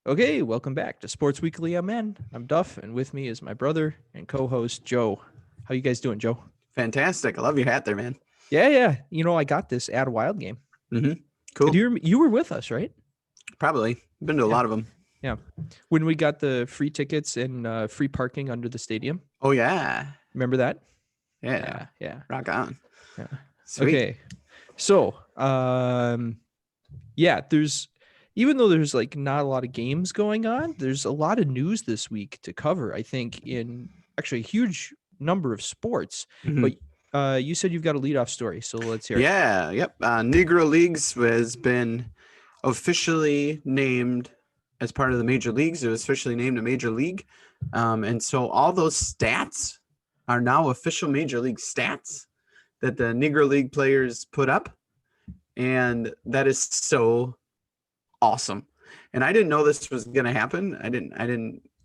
Okay, welcome back to Sports Weekly MN. I'm Duff, and with me is my brother and co-host Joe. How you guys doing, Joe? Fantastic. I love your hat there, man. Yeah. I got this at a Wild game. Cool. You were with us, right? Probably. Been to a Yeah. lot of them. Yeah. When we got the free tickets and free parking under the stadium. Oh, yeah. Remember that? Yeah. Yeah. Rock on. Yeah. Sweet. Okay. So, there's even though there's like not a lot of games going on, there's a lot of news this week to cover, I think, in actually a huge number of sports. Mhm. But you said you've got a leadoff story, so let's hear it. Yeah. Yep. Negro Leagues has been officially named as part of the major leagues. It was officially named a major league. And so all those stats are now official major league stats that the Negro League players put up. And that is so awesome. And I didn't know this was going to happen.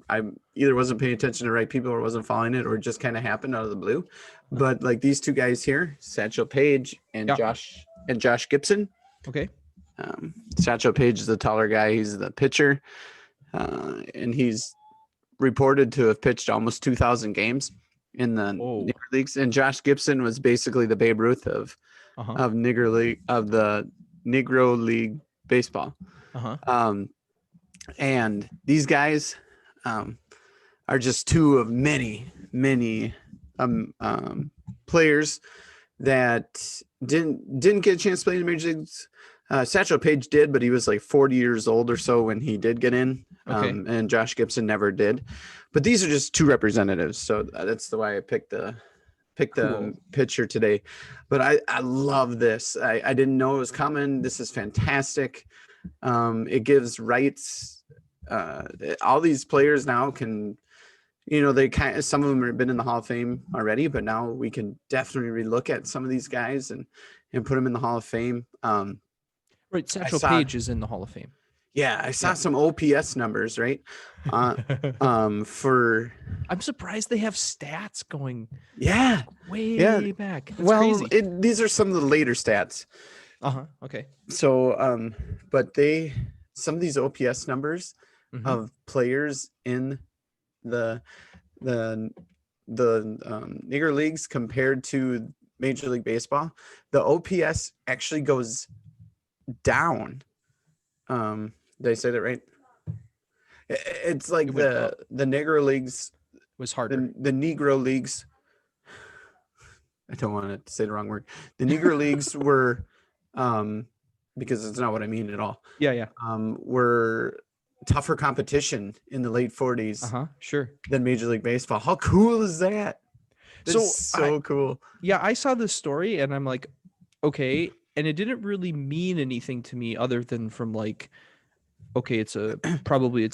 I either wasn't paying attention to the right people or wasn't following it, or it just kind of happened out of the blue. But like these two guys here, Satchel Paige and Yeah. Josh Gibson. Okay. Satchel Paige is the taller guy. He's the pitcher. And he's reported to have pitched almost 2,000 games in the Negro Leagues. And Josh Gibson was basically the Babe Ruth of the Negro League baseball. And these guys are just two of many players that didn't get a chance to play in the major leagues. Satchel Paige did, but he was like 40 years old or so when he did get in. And Josh Gibson never did. But these are just two representatives, so that's the way I picked the picture today. But I love this. I didn't know it was coming. This is fantastic. It gives rights. All these players now can, some of them have been in the Hall of Fame already, but now we can definitely relook at some of these guys and put them in the Hall of Fame. Right, Satchel Paige is in the Hall of Fame. Yeah, I saw some OPS numbers, right? I'm surprised they have stats going way back. That's well, crazy. These are some of the later stats. Okay. So, but some of these OPS numbers of players in the Negro Leagues compared to Major League Baseball, the OPS actually goes down. Did I say that right? It's like the Negro Leagues was harder. The Negro Leagues. I don't want to say the wrong word. The Negro Leagues were, because it's not what I mean at all. Yeah. Were tougher competition in the late 40s. Sure. Than Major League Baseball. How cool is that? So cool. Yeah, I saw this story and I'm like, okay. And it didn't really mean anything to me other than from like, okay, it's an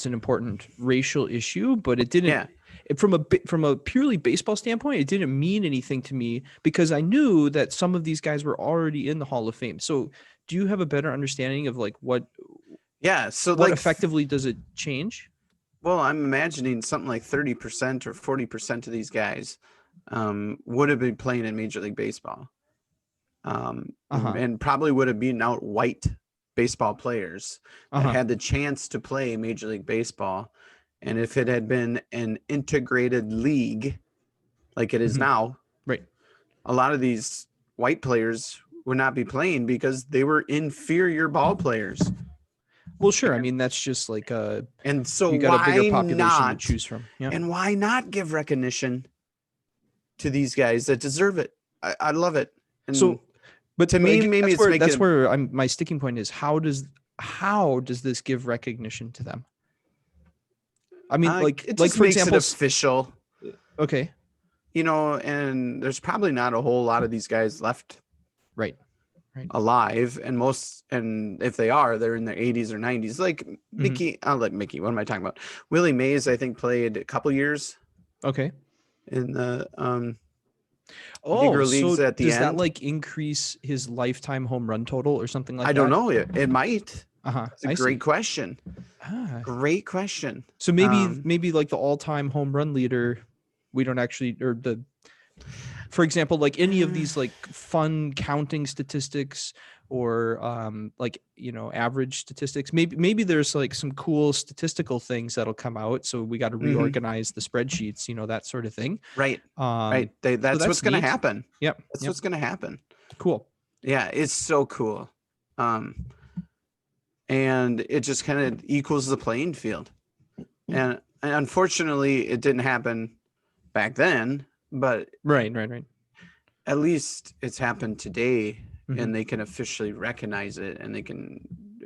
important racial issue, but it didn't. Yeah. From a purely baseball standpoint, it didn't mean anything to me because I knew that some of these guys were already in the Hall of Fame. So, do you have a better understanding of like what? Yeah. So, what effectively does it change? Well, I'm imagining something like 30% or 40% of these guys would have been playing in Major League Baseball, and probably would have been out white baseball players that had the chance to play Major League Baseball. And if it had been an integrated league like it is now, right, a lot of these white players would not be playing because they were inferior ball players. Well, sure. I mean, that's just like and so you got a bigger population not, to choose from. Yeah. And why not give recognition to these guys that deserve it? I love it. And but to me, maybe that's where my sticking point is. How does this give recognition to them? I mean, it just for makes example, it official. Okay. And there's probably not a whole lot of these guys left. Right. Alive, and if they are, they're in their 80s or 90s. Like Mickey, I'll let Mickey. What am I talking about? Willie Mays, I think, played a couple years. Okay. In the Negro Leagues at the does end. That like increase his lifetime home run total or something like that? I don't know. It might. It's a great question. Great question. So maybe like the all-time home run leader, we don't actually, or the, for example, like any of these like fun counting statistics, or like, average statistics. Maybe there's like some cool statistical things that'll come out. So we got to reorganize the spreadsheets, that sort of thing. Right. Right. That's what's going to neat. happen. Yep. That's what's going to happen. Cool. Yeah, it's so cool. And it just kind of equals the playing field. And unfortunately, it didn't happen back then, but right. At least it's happened today, and they can officially recognize it, and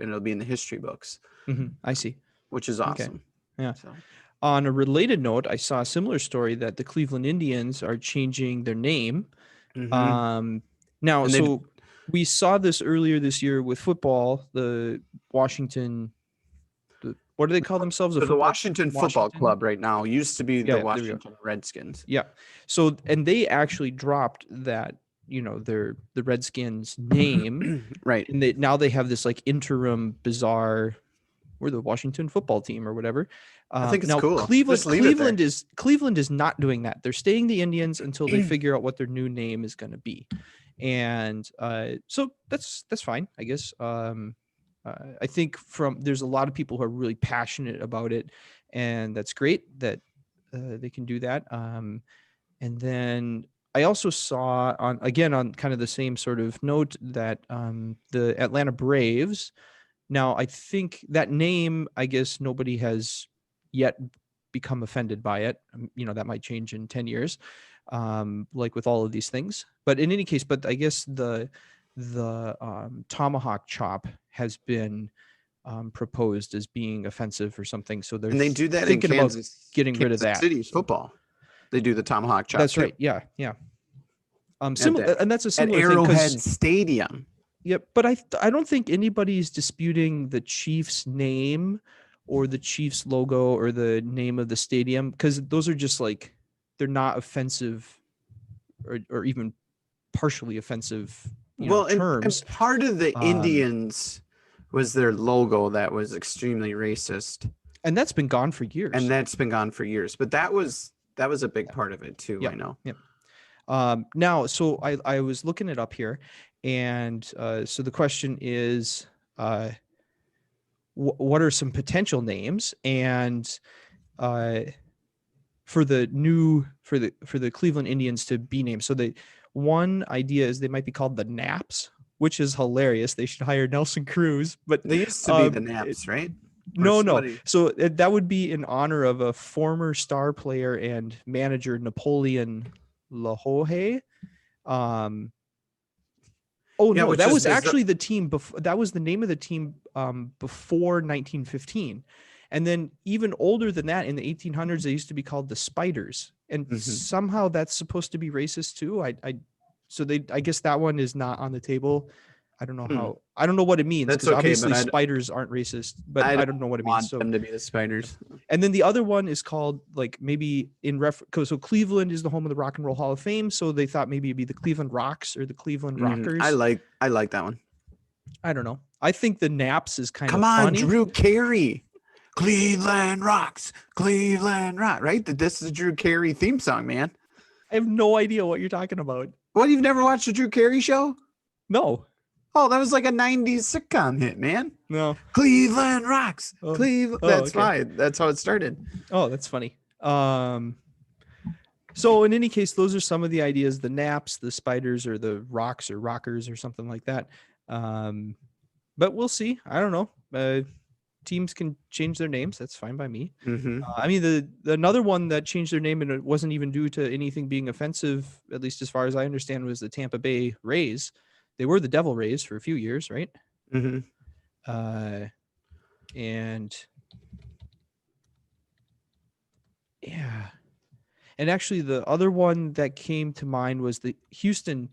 it'll be in the history books. I see. Which is awesome. Okay. Yeah. So. On a related note, I saw a similar story that the Cleveland Indians are changing their name. Now, so we saw this earlier this year with football, the Washington, what do they call themselves? The Washington Football Club right now used to be the Washington Redskins. Yeah. So, and they actually dropped that, the Redskins name. Right. And now they have this like interim bizarre, we're the Washington football team or whatever. I think it's cool. Cleveland is not doing that. They're staying the Indians until they figure out what their new name is going to be. And so that's fine, I guess. I think there's a lot of people who are really passionate about it, and that's great that they can do that. And then I also saw on kind of the same sort of note that the Atlanta Braves. Now, I think that name, I guess nobody has yet become offended by it. That might change in 10 years, like with all of these things. But in any case, I guess the tomahawk chop has been proposed as being offensive or something. So they do that thinking about getting rid of that. City football. They do the tomahawk chop. That's right. Yeah. Similar, and that's a similar at Arrowhead Stadium. Yep, but I don't think anybody's disputing the Chiefs name or the Chiefs logo or the name of the stadium, because those are just like, they're not offensive or even partially offensive terms. And part of the Indians was their logo that was extremely racist. And that's been gone for years. But that was a big part of it too, yep. I know. Yep. Now, so I was looking it up here. And so the question is, what are some potential names? And for the Cleveland Indians to be named. So one idea is they might be called the Naps, which is hilarious. They should hire Nelson Cruz, but they used to be the Naps, right? No. So that would be in honor of a former star player and manager, Napoleon Lahohe. Oh no, that was actually the team. That was the name of the team before 1915, and then even older than that, in the 1800s, they used to be called the Spiders, and somehow that's supposed to be racist too. I guess that one is not on the table. I don't know how. I don't know what it means. That's okay, obviously spiders aren't racist, but I don't know what it means. So them to be the Spiders. And then the other one is called, like, maybe so Cleveland is the home of the Rock and Roll Hall of Fame, so they thought maybe it'd be the Cleveland Rocks or the Cleveland Rockers. I like that one. I don't know. I think the Naps is kind of funny. Drew Carey. Cleveland Rocks, Cleveland Rock, right? This is the Drew Carey theme song, man. I have no idea what you're talking about. What, you've never watched the Drew Carey show? No. Oh, that was like a 90s sitcom hit, man. No. Cleveland Rocks. Cleveland. That's fine. That's how it started. Oh, that's funny. So in any case, those are some of the ideas: the Naps, the Spiders, or the Rocks or Rockers or something like that. But we'll see. I don't know. Teams can change their names. That's fine by me. I mean, the another one that changed their name, and it wasn't even due to anything being offensive, at least as far as I understand, was the Tampa Bay Rays. They were the Devil Rays for a few years, right? And yeah. And actually, the other one that came to mind was the Houston.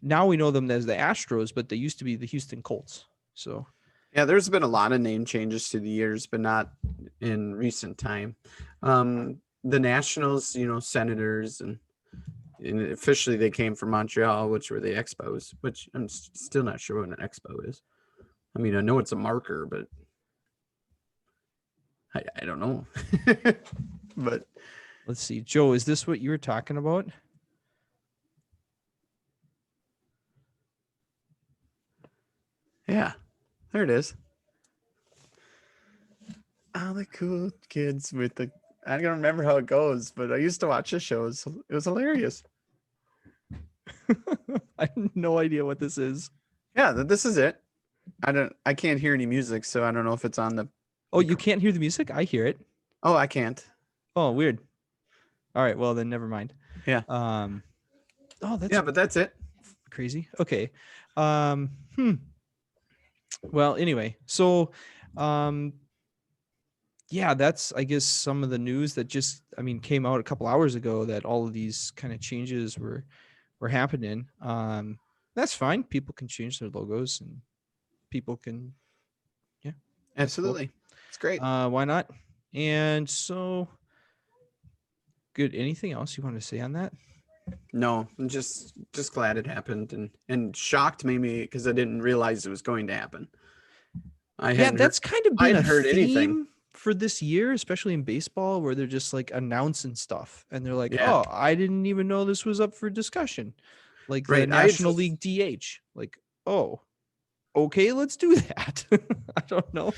Now we know them as the Astros, but they used to be the Houston Colts. So, yeah, there's been a lot of name changes through the years, but not in recent time. The Nationals, Senators, and officially they came from Montreal, which were the Expos, which I'm still not sure what an Expo is. I mean, I know it's a marker, but I don't know. But let's see. Joe, is this what you were talking about? Yeah, there it is. All the cool kids with the. I don't remember how it goes, but I used to watch the shows. It was hilarious. I have no idea what this is. Yeah, this is it. I can't hear any music, so I don't know if it's on the. Oh, you can't hear the music? I hear it. Oh, I can't. Oh, weird. All right, well then never mind. Yeah. Oh, that's Yeah, but that's it. crazy. Okay. Well, anyway, so yeah, that's I guess some of the news that just came out a couple hours ago that all of these kind of changes were happening. That's fine. People can change their logos and people can Absolutely. Cool. It's great. Why not? And so good. Anything else you want to say on that? No, I'm just glad it happened and shocked maybe because I didn't realize it was going to happen. That's kind of been a heard theme anything for this year, especially in baseball, where they're just like announcing stuff and they're like, yeah. oh, I didn't even know this was up for discussion. Like the right. National League DH. Like, oh, okay, let's do that. I don't know.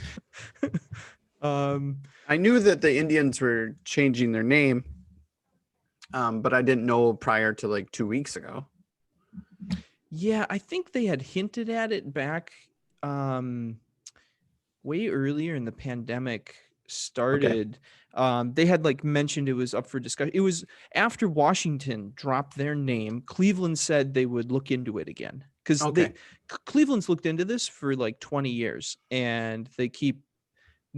I knew that the Indians were changing their name, but I didn't know prior to like 2 weeks ago. Yeah, I think they had hinted at it back way earlier in the pandemic started. Okay. They had like mentioned it was up for discussion. It was after Washington dropped their name. Cleveland said they would look into it again because Cleveland's looked into this for like 20 years and they keep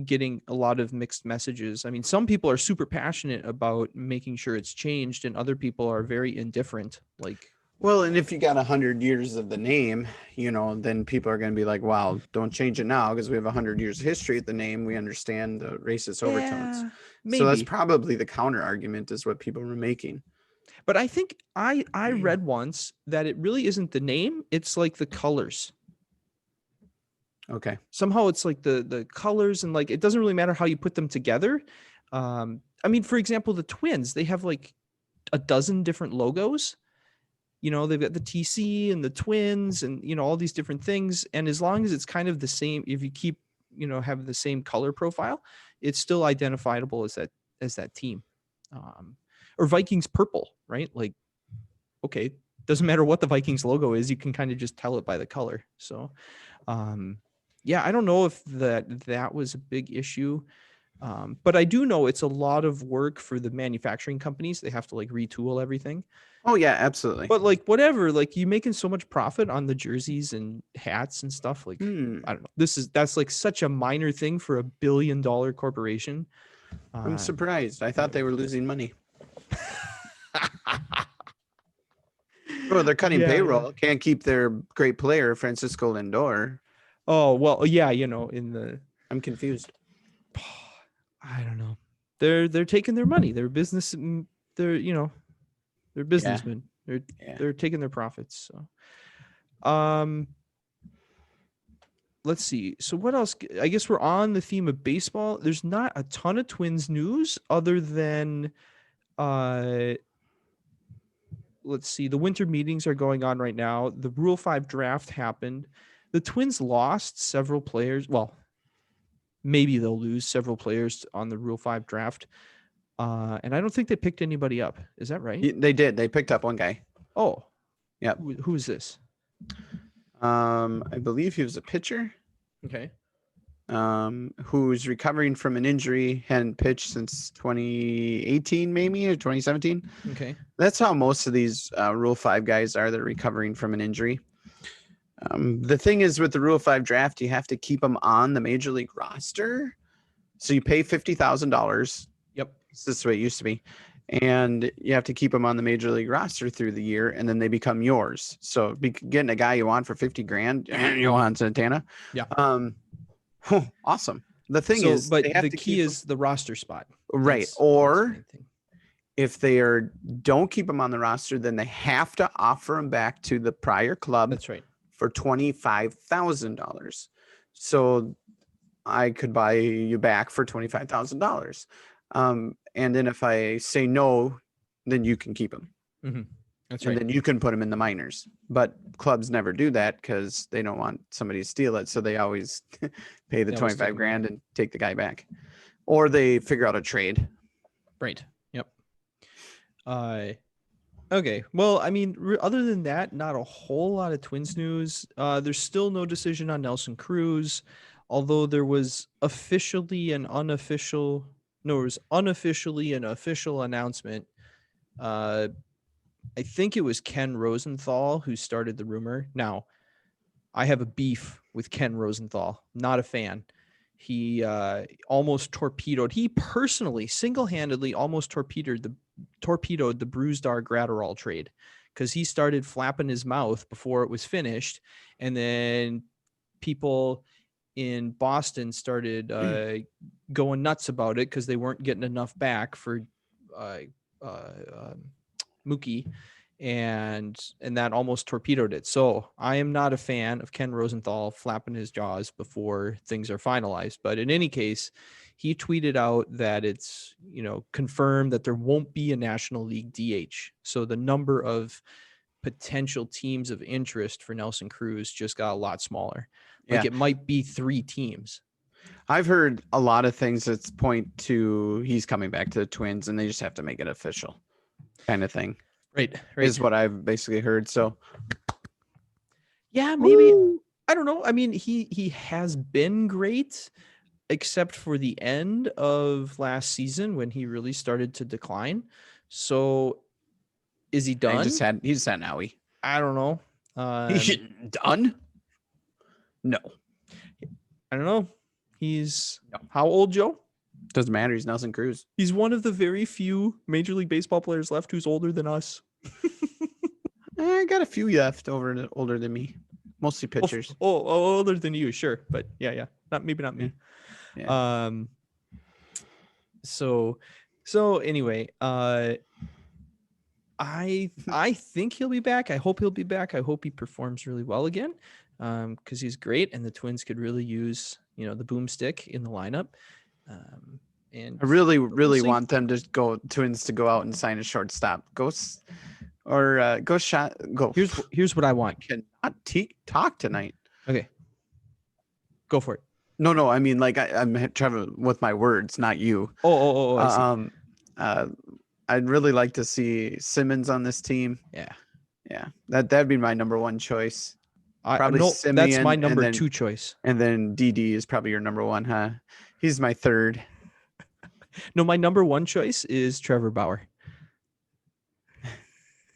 getting a lot of mixed messages. I mean, some people are super passionate about making sure it's changed and other people are very indifferent. Like, well, and if you got 100 years of the name, then people are going to be like, wow, don't change it now because we have 100 years of history at the name. We understand the racist overtones. Maybe. So that's probably the counter argument is what people were making. But I think I read once that it really isn't the name. It's like the colors. Okay. Somehow it's like the colors and like, it doesn't really matter how you put them together. I mean, for example, the Twins, they have like a dozen different logos. They've got the TC and the Twins and, all these different things. And as long as it's kind of the same, if you keep, have the same color profile, it's still identifiable as that team. Or Vikings purple, right? Like, okay, doesn't matter what the Vikings logo is, you can kind of just tell it by the color. So, yeah, I don't know if that was a big issue. But I do know it's a lot of work for the manufacturing companies. They have to like retool everything. Oh yeah, absolutely. But like whatever, like you making so much profit on the jerseys and hats and stuff. Like I don't know. That's like such a minor thing for $1 billion corporation. I'm surprised. I thought they were losing money. Oh, they're cutting payroll. Yeah. Can't keep their great player Francisco Lindor. Oh well, yeah. I'm confused. I don't know. They're taking their money. They're business. They're they're businessmen. Yeah. They're taking their profits. So, let's see. So what else? I guess we're on the theme of baseball. There's not a ton of Twins news other than, let's see. The winter meetings are going on right now. The Rule 5 draft happened. The Twins lost several players. Well, maybe they'll lose several players on the Rule 5 draft. And I don't think they picked anybody up. Is that right? They did. They picked up one guy. Oh, yeah. Who is this? I believe he was a pitcher. Okay. Who's recovering from an injury, hadn't pitched since 2018, maybe, or 2017. Okay. That's how most of these Rule 5 guys are. They're recovering from an injury. The thing is with the Rule 5 draft, you have to keep them on the major league roster. So you pay $50,000. Yep. This is the way it used to be. And you have to keep them on the major league roster through the year, and then they become yours. So getting a guy you want for $50,000, Johan Santana. Yeah. Awesome. The thing is, but the key is the roster spot. Right. Or if they don't keep them on the roster, then they have to offer them back to the prior club. That's right. For $25,000. So I could buy you back for $25,000. And then if I say no, then you can keep them. Mm-hmm. That's and right. then you can put him in the minors. But clubs never do that because they don't want somebody to steal it. So they always pay the They always take 25 him. grand and take the guy back. Or they figure out a trade. Right. Yep. Okay. Well, I mean, other than that, not a whole lot of Twins news. There's still no decision on Nelson Cruz, although there was officially an unofficial. No, it was unofficially an official announcement. I think it was Ken Rosenthal who started the rumor. Now, I have a beef with Ken Rosenthal. Not a fan. He almost torpedoed. He personally, single-handedly, almost torpedoed the Bruised-Dar Gratterall trade because he started flapping his mouth before it was finished, and then people in Boston started going nuts about it because they weren't getting enough back for Mookie, and that almost torpedoed it. So I am not a fan of Ken Rosenthal flapping his jaws before things are finalized. But in any case, he tweeted out that it's, confirmed that there won't be a National League DH. So the number of potential teams of interest for Nelson Cruz just got a lot smaller. Like it might be 3 teams. I've heard a lot of things that point to he's coming back to the Twins, and they just have to make it official, kind of thing. Right. Is what I've basically heard. So, yeah, maybe. Woo! I don't know. I mean, he has been great, except for the end of last season when he really started to decline. So, is he done? He's had an owie. I don't know. He's done? No. I don't know. How old, Joe? Doesn't matter. He's Nelson Cruz. He's one of the very few Major League Baseball players left who's older than us. I got a few left older than me. Mostly pitchers. Older than you, sure. But yeah. Not me. Yeah. So anyway, I think he'll be back. I hope he'll be back. I hope he performs really well again. Because he's great, and the Twins could really use, the boomstick in the lineup. And I really want them to Twins to go out and sign a shortstop. Go. Here's what I want. I cannot talk tonight. Okay. Go for it. No. I mean, like I'm trying with my words, not you. I see. I'd really like to see Simmons on this team. Yeah. That'd be my number 1 choice. Probably Simeon, that's my number 2 choice. And then DD is probably your number 1, huh? He's my 3rd. No, my number 1 choice is Trevor Bauer.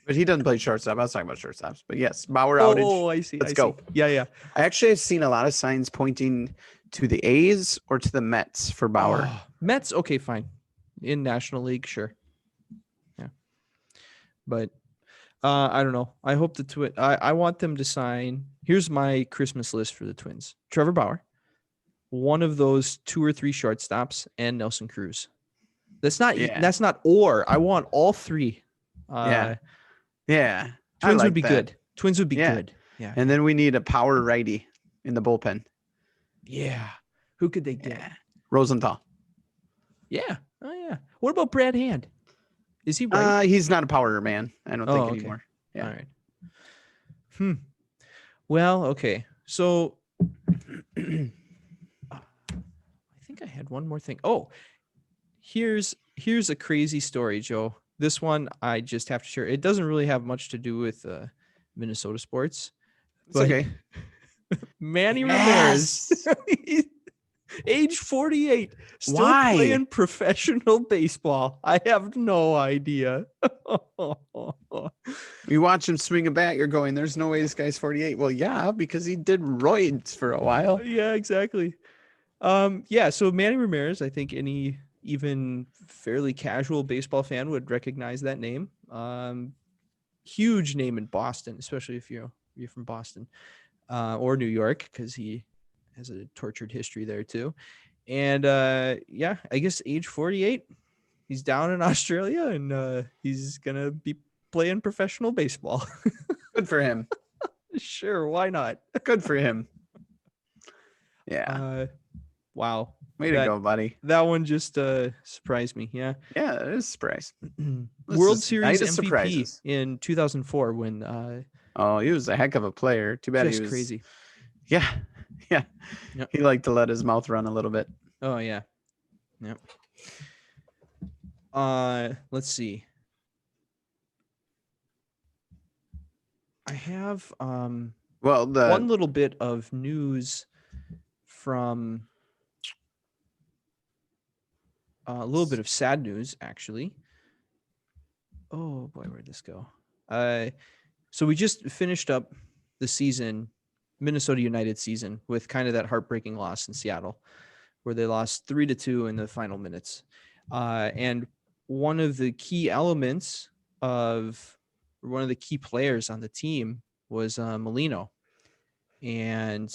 But he doesn't play shortstop. I was talking about shortstops. But yes, Bauer outage. Oh, I see. Let's go. Yeah. I actually have seen a lot of signs pointing to the A's or to the Mets for Bauer. Mets, okay, fine. In National League, sure. Yeah. But I don't know. I hope I want them to sign. Here's my Christmas list for the Twins. Trevor Bauer, one of those 2 or 3 shortstops, and Nelson Cruz. That's not or. I want all 3. Yeah. Twins would be good. Twins would be good. Yeah. And then we need a power righty in the bullpen. Yeah. Who could they get? Rosenthal. Yeah. Oh, yeah. What about Brad Hand? Is he right? He's not a power man. I don't think anymore. Yeah. All right. Well, okay. So I think I had one more thing. Oh, here's a crazy story, Joe. This one I just have to share. It doesn't really have much to do with Minnesota sports. It's okay. Manny Ramirez, age 48, still playing professional baseball. I have no idea. You watch him swing a bat, you're going, there's no way this guy's 48. Well, yeah, because he did roids for a while. Yeah, exactly. So Manny Ramirez, I think any even fairly casual baseball fan would recognize that name. Huge name in Boston, especially if you're from Boston or New York, because he has a tortured history there too. And I guess age 48, he's down in Australia, and he's gonna be playing professional baseball. Good for him. Sure, why not? Good for him. Yeah. Wow. Way to go, buddy. That one just surprised me. Yeah. Yeah, it is a surprise. World Series night of MVP surprises. in 2004 when Oh, he was a heck of a player. Too bad just he was crazy. Yeah. Yeah. Yep. He liked to let his mouth run a little bit. Oh yeah. Yep. Let's see. I have one little bit of news from a little bit of sad news, actually. Oh boy, where'd this go? So we just finished up the season, Minnesota United season, with kind of that heartbreaking loss in Seattle, where they lost 3-2 in the final minutes. And one of the key elements of one of the key players on the team was Molino, and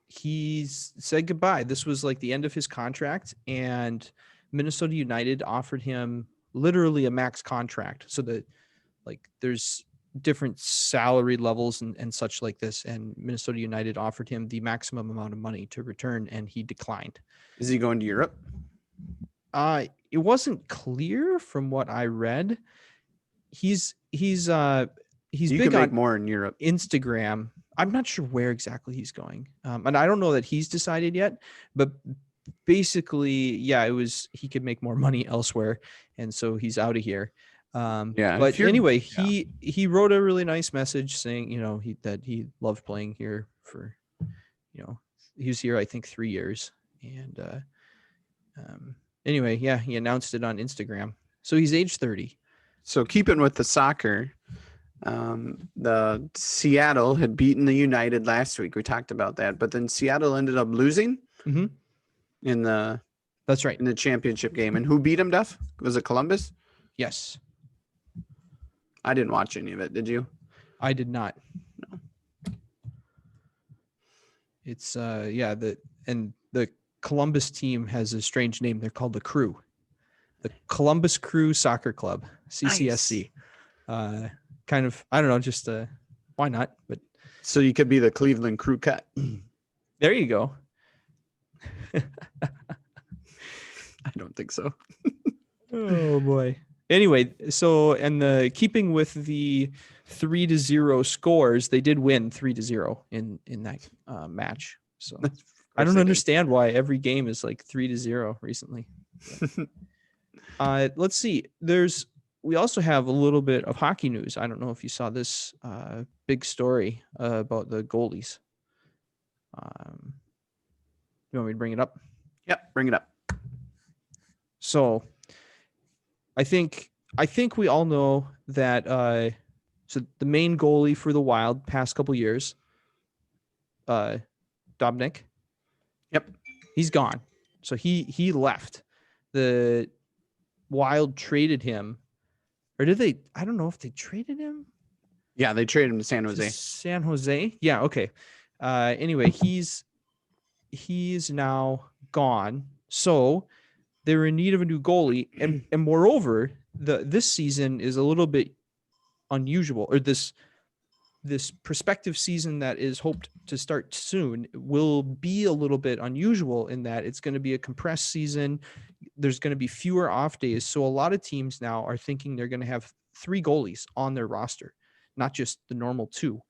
he's said goodbye. This was like the end of his contract, and Minnesota United offered him literally a max contract. So that like there's different salary levels and such like this, and Minnesota United offered him the maximum amount of money to return, and he declined. Is he going to Europe? It wasn't clear from what I read. He's big on more in Europe. Instagram. I'm not sure where exactly he's going. And I don't know that he's decided yet, but basically, yeah, it was, he could make more money elsewhere. And so he's out of here. But anyway, he wrote a really nice message saying, you know, that he loved playing here for, you know, he was here, I think 3 years. And, anyway, yeah, he announced it on Instagram. So he's age 30. So keeping with the soccer, the Seattle had beaten the United last week. We talked about that, but then Seattle ended up losing in the. That's right. In the championship game. And who beat them, Duff? Was it Columbus? Yes. I didn't watch any of it. Did you? I did not. No. It's the Columbus team has a strange name. They're called the Crew. The Columbus Crew Soccer Club, CCSC. Nice. Kind of, I don't know, just why not? But so you could be the Cleveland Crew Cut. There you go. I don't think so. Oh boy. Anyway, so and keeping with the 3-0 scores, they did win 3-0 in that match. So I don't understand why every game is like 3-0 recently. Let's see. We also have a little bit of hockey news. I don't know if you saw this big story about the goalies. You want me to bring it up? Yep, bring it up. So I think we all know that so the main goalie for the Wild past couple years, Dobnik. Yep. He's gone. So he left. The Wild traded him. Or did they? I don't know if they traded him. Yeah, they traded him to San Jose. San Jose? Yeah, okay. Anyway, he's now gone. So they're in need of a new goalie. And moreover, this season is a little bit unusual, or this prospective season that is hoped to start soon will be a little bit unusual in that it's going to be a compressed season. There's going to be fewer off days. So a lot of teams now are thinking they're going to have 3 goalies on their roster, not just the normal 2.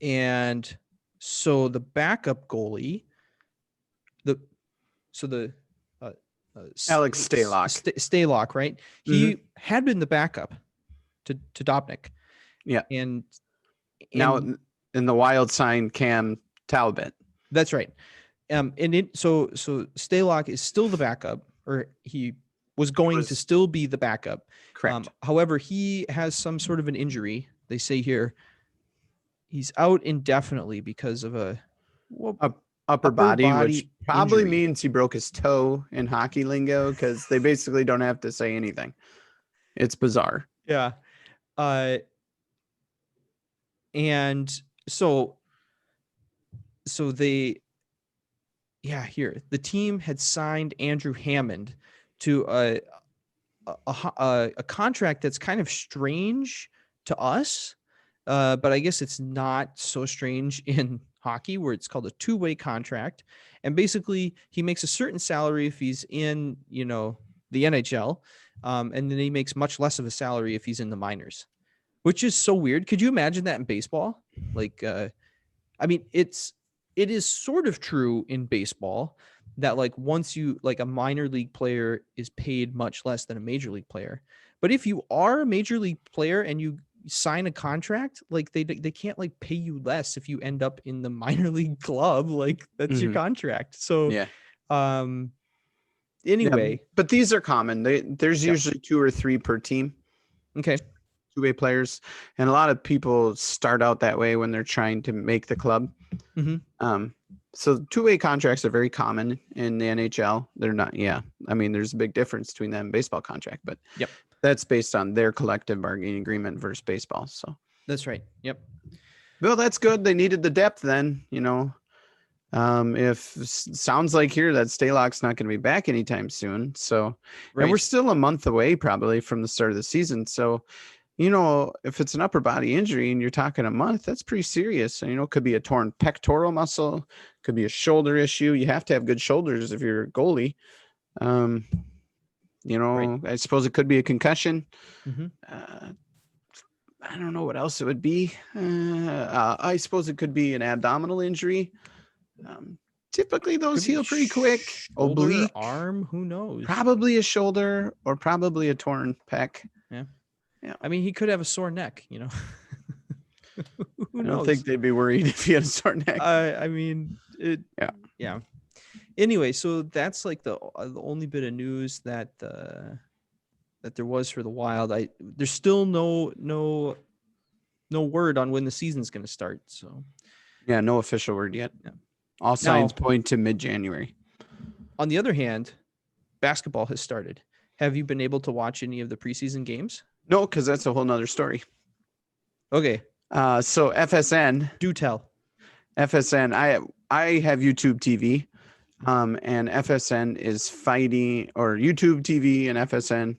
And so the backup goalie, Alex Stalock. Stalock, right? He had been the backup to Dobnik. Yeah. And now in the Wild signed Cam Talbot. That's right. So Stalock is still the backup, or he was going to still be the backup. Correct. However, he has some sort of an injury. They say here he's out indefinitely because of a upper body, which probably injury. Means he broke his toe in hockey lingo, because they basically don't have to say anything. It's bizarre. Yeah. And so they, here the team had signed Andrew Hammond to a contract that's kind of strange to us, but I guess it's not so strange in hockey, where it's called a two-way contract. And basically he makes a certain salary if he's in, the NHL. And then he makes much less of a salary if he's in the minors, which is so weird. Could you imagine that in baseball? Like, I mean, it is sort of true in baseball that like once you like a minor league player is paid much less than a major league player. But if you are a major league player and you sign a contract, like they can't like pay you less if you end up in the minor league club. Like that's your contract. So yeah. Anyway, yeah, but these are common. There's usually 2 or 3 per team. Okay. Two-way players, and a lot of people start out that way when they're trying to make the club. So two-way contracts are very common in the NHL. They're not. Yeah, I mean, there's a big difference between them and baseball contract, but that's based on their collective bargaining agreement versus baseball. So that's right. Yep. Well, that's good. They needed the depth then. If sounds like here that Stalock's not going to be back anytime soon. So, and we're still a month away probably from the start of the season. So, if it's an upper body injury and you're talking a month, that's pretty serious. And, it could be a torn pectoral muscle, could be a shoulder issue. You have to have good shoulders if you're a goalie. I suppose it could be a concussion. I don't know what else it would be. I suppose it could be an abdominal injury. Typically those heal pretty quick. Oblique, arm, who knows? Probably a shoulder or probably a torn pec. Yeah. I mean, he could have a sore neck, Who knows? I don't think they'd be worried if he had a sore neck. I mean, yeah. Anyway, so that's like the only bit of news that there was for the Wild. There's still no word on when the season's going to start. So yeah, no official word yet. Yeah. All signs point to mid-January. On the other hand, basketball has started. Have you been able to watch any of the preseason games? No, because that's a whole nother story. Okay. So FSN. Do tell. FSN. I have YouTube TV. And FSN is fighting, or YouTube TV and FSN.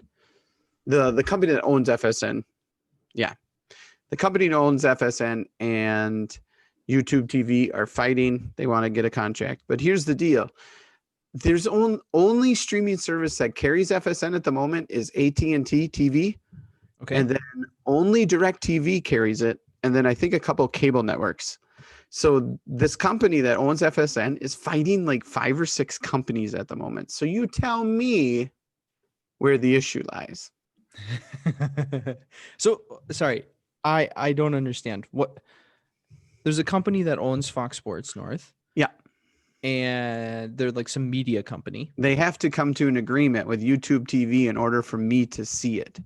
The company that owns FSN. Yeah. The company that owns FSN and YouTube TV are fighting. They want to get a contract. But here's the deal. There's only streaming service that carries FSN at the moment is AT&T TV. Okay. And then only DirecTV carries it. And then I think a couple cable networks. So this company that owns FSN is fighting like 5 or 6 companies at the moment. So you tell me where the issue lies. So, sorry, I don't understand. There's a company that owns Fox Sports North. Yeah. And they're like some media company. They have to come to an agreement with YouTube TV in order for me to see it.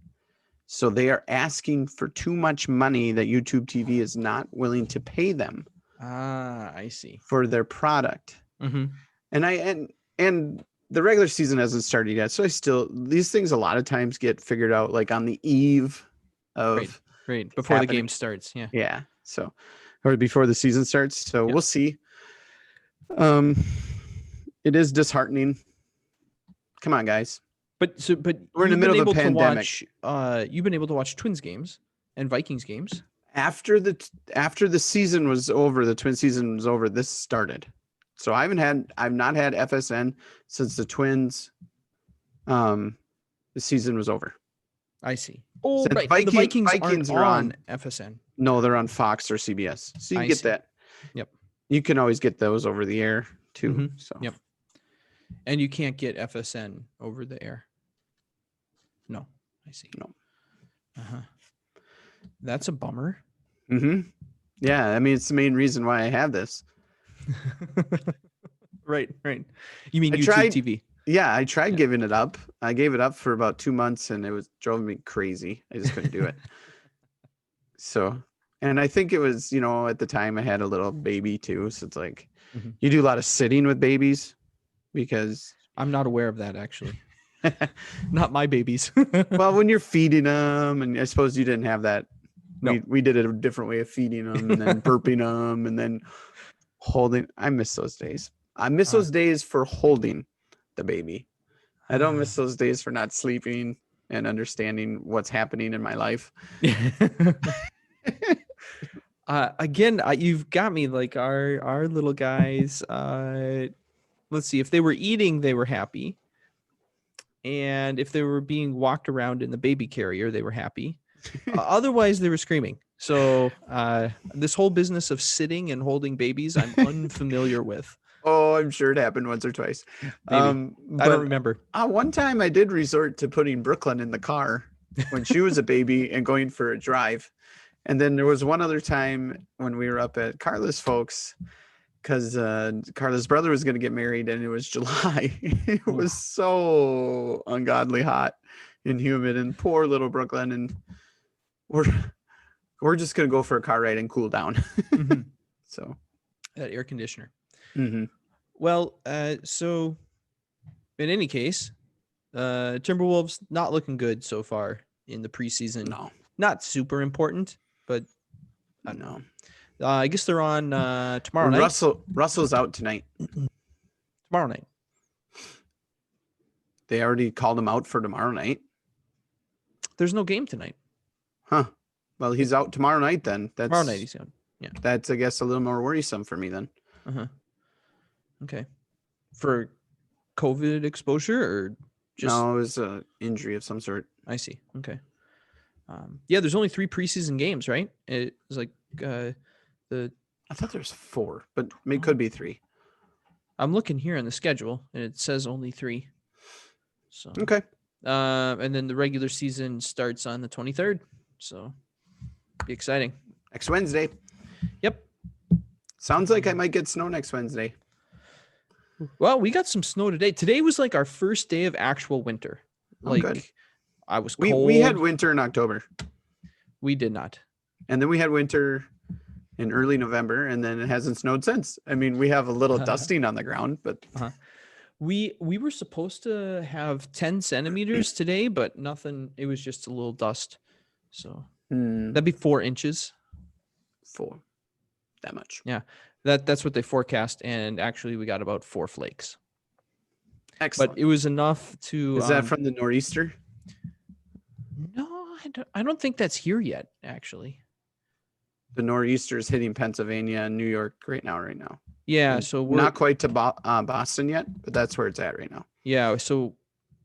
So they are asking for too much money that YouTube TV is not willing to pay them. Ah, I see. For their product. Mm-hmm. And the regular season hasn't started yet. So these things a lot of times get figured out like on the eve of right. Before the game starts. Yeah. Yeah. So, or before the season starts. So we'll see. It is disheartening. Come on, guys. But we're in the middle of a pandemic. You've been able to watch Twins games and Vikings games. After the season was over, the Twin season was over, this started. So I've not had FSN since the Twins the season was over. I see. Oh, since right. The Vikings are on FSN. No, they're on Fox or CBS. So you get that. Yep. You can always get those over the air too. Mm-hmm. So yep. And you can't get FSN over the air. No, I see. No. Uh-huh. That's a bummer. Mm-hmm. Yeah, I mean, it's the main reason why I have this. Right. You mean YouTube TV? Yeah, I tried giving it up. I gave it up for about 2 months, and it was drove me crazy. I just couldn't do it. So, and I think it was, at the time I had a little baby too. So it's like, you do a lot of sitting with babies because I'm not aware of that actually. Not my babies. Well, when you're feeding them, and I suppose you didn't have that. No. We did a different way of feeding them and then burping them and then holding. I miss those days. I miss those days for holding the baby. I don't miss those days for not sleeping and understanding what's happening in my life. Again, you've got me. Like our little guys. Let's see. If they were eating, they were happy, and if they were being walked around in the baby carrier, they were happy. Otherwise, they were screaming. So this whole business of sitting and holding babies, I'm unfamiliar with. Oh, I'm sure it happened once or twice. Maybe. I don't remember. One time I did resort to putting Brooklyn in the car when she was a baby and going for a drive. And then there was one other time when we were up at Carla's folks, because Carla's brother was going to get married and it was July. It was so ungodly hot and humid, and poor little Brooklyn. And we're just going to go for a car ride and cool down. Mm-hmm. So that air conditioner. Mm-hmm. Well, so in any case, Timberwolves not looking good so far in the preseason. No, not super important, but I don't know. I guess they're on tomorrow night. Russell's out tonight. Tomorrow night. They already called him out for tomorrow night. There's no game tonight. Huh. Well, he's out tomorrow night then. Tomorrow night he's out. Yeah. That's, I guess, a little more worrisome for me then. Uh-huh. Okay. For COVID exposure or just... No, it was an injury of some sort. I see. Okay. Yeah, there's only 3 preseason games, right? It was like I thought there's 4, but it could be 3. I'm looking here on the schedule and it says only 3. So okay. And then the regular season starts on the 23rd. So be exciting. Next Wednesday. Yep. Sounds like I might get snow next Wednesday. Well, we got some snow today. Today was like our first day of actual winter. Like good. I was cold. We had winter in October. We did not. And then we had winter in early November, and then it hasn't snowed since. I mean, we have a little dusting on the ground, but we were supposed to have 10 centimeters today, but nothing. It was just a little dust. So that'd be 4 inches. 4. That much. Yeah. That's what they forecast, and actually we got about 4 flakes. Excellent. But it was enough to... Is that from the nor'easter? No, I don't think that's here yet, actually. The nor'easter is hitting Pennsylvania and New York right now. Yeah, and so we're not quite to Boston yet, but that's where it's at right now. Yeah, so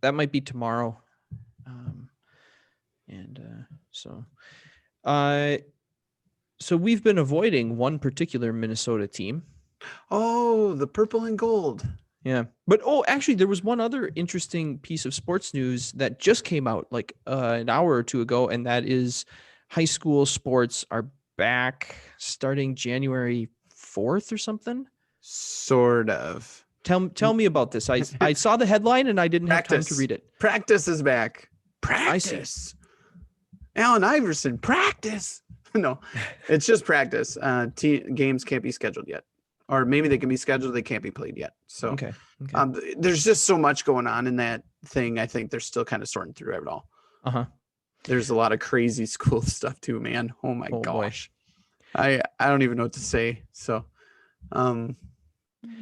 that might be tomorrow. So we've been avoiding one particular Minnesota team. Oh, the purple and gold. Yeah. But actually there was one other interesting piece of sports news that just came out like an hour or 2 ago, and that is high school sports are back starting January 4th or something. Sort of. Tell me about this. I saw the headline and I didn't have time to read it. Practice is back. Practice. Allen Iverson, practice. No, it's just practice. Games can't be scheduled yet. Or maybe they can be scheduled, they can't be played yet. So okay. There's just so much going on in that thing. I think they're still kind of sorting through it all. There's a lot of crazy school stuff too, man. Oh my gosh. Boy. I don't even know what to say. So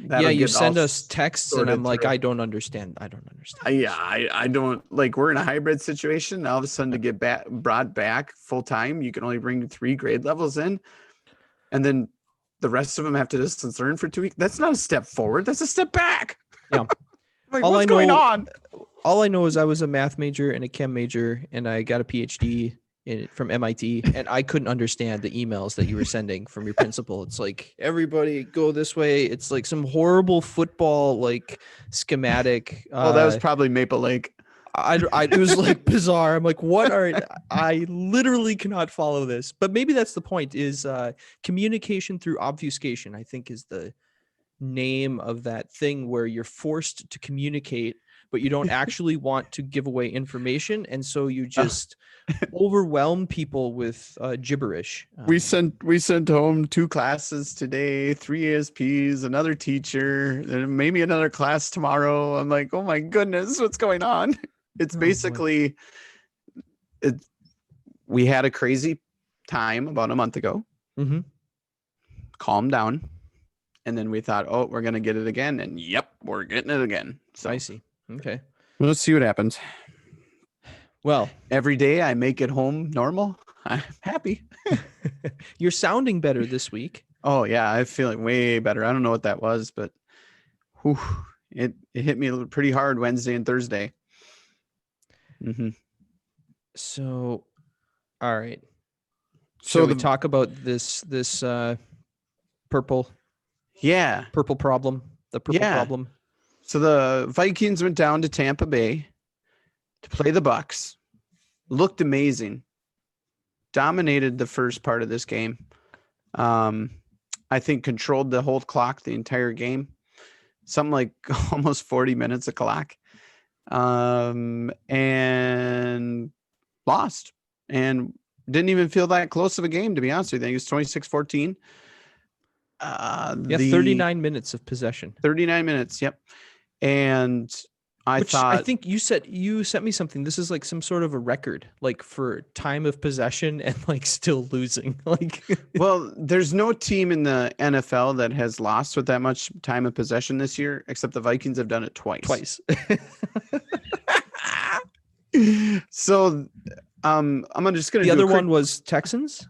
yeah, you send us texts and I'm like, I don't understand. I don't, like, we're in a hybrid situation. All of a sudden to get brought back full time, you can only bring 3 grade levels in. And then the rest of them have to distance learn for 2 weeks. That's not a step forward. That's a step back. Yeah. Like, what's going on? All I know is I was a math major and a chem major, and I got a PhD from MIT, and I couldn't understand the emails that you were sending from your principal. It's like, everybody go this way. It's like some horrible football like schematic. Well, that was probably Maple Lake. It was like bizarre. I'm like, I literally cannot follow this. But maybe that's the point, is communication through obfuscation, I think, is the name of that thing where you're forced to communicate, but you don't actually want to give away information. And so you just overwhelm people with gibberish. We sent home 2 classes today, 3 ASPs, another teacher, and maybe another class tomorrow. I'm like, oh my goodness, what's going on? It's basically, we had a crazy time about a month ago. Mm-hmm. Calm down. And then we thought, oh, we're going to get it again. And yep, we're getting it again. So I see. Okay. Well, let's see what happens. Well, every day I make it home normal. I'm happy. You're sounding better this week. Oh yeah, I'm feeling way better. I don't know what that was, but whew, it hit me pretty hard Wednesday and Thursday. Mm-hmm. So, all right. So Shall we talk about this purple problem, the purple problem? So the Vikings went down to Tampa Bay to play the Bucks. Looked amazing. Dominated the first part of this game. I think controlled the whole clock the entire game. Something like almost 40 minutes of clock. And lost. And didn't even feel that close of a game, to be honest with you. I think it was 26-14. 39 minutes of possession. 39 minutes, yep. And I think you sent me something. This is like some sort of a record, like for time of possession and like still losing. Like, well, there's no team in the NFL that has lost with that much time of possession this year, except the Vikings have done it twice. So, I'm just gonna. The other one was Texans.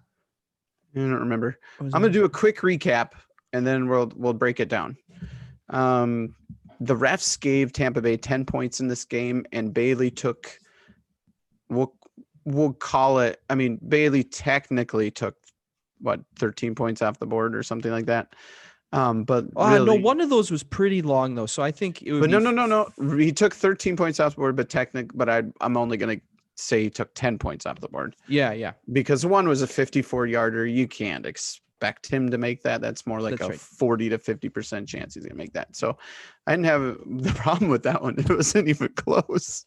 I don't remember. I'm gonna do a quick recap, and then we'll break it down. The refs gave Tampa Bay 10 points in this game, and Bailey took, we'll call it, I mean, Bailey technically took, 13 points off the board or something like that. But really, no, one of those was pretty long though, so I think it would. But no. He took 13 points off the board, but I'm only gonna say he took 10 points off the board. Yeah. Because one was a 54-yarder. You can't expect him to make that. That's more like 40 to 50% chance he's gonna make that. So I didn't have the problem with that one. It wasn't even close.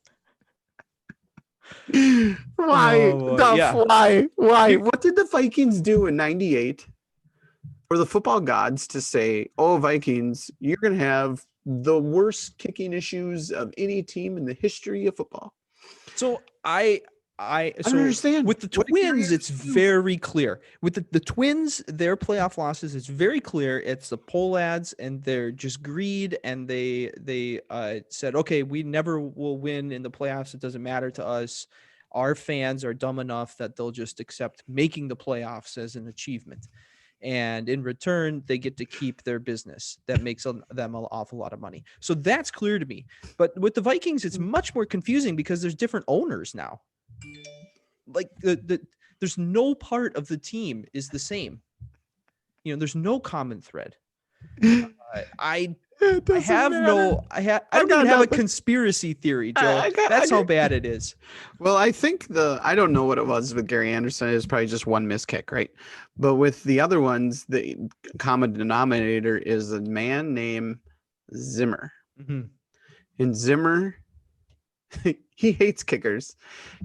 Why? Why? What did the Vikings do in 98 for the football gods to say, oh, Vikings, you're gonna have the worst kicking issues of any team in the history of football? So I understand. With the Twins, it's very clear. With the Twins, their playoff losses, it's very clear. It's the poll ads, and they're just greed. And they said, okay, we never will win in the playoffs. It doesn't matter to us. Our fans are dumb enough that they'll just accept making the playoffs as an achievement. And in return, they get to keep their business. That makes them an awful lot of money. So that's clear to me. But with the Vikings, it's much more confusing because there's different owners now. Like there's no part of the team is the same. There's no common thread. I don't even have a conspiracy theory, Joe. That's how bad it is. Well, I think I don't know what it was with Gary Anderson. It was probably just one miss kick, right? But with the other ones, the common denominator is a man named Zimmer. Mm-hmm. And Zimmer, he hates kickers.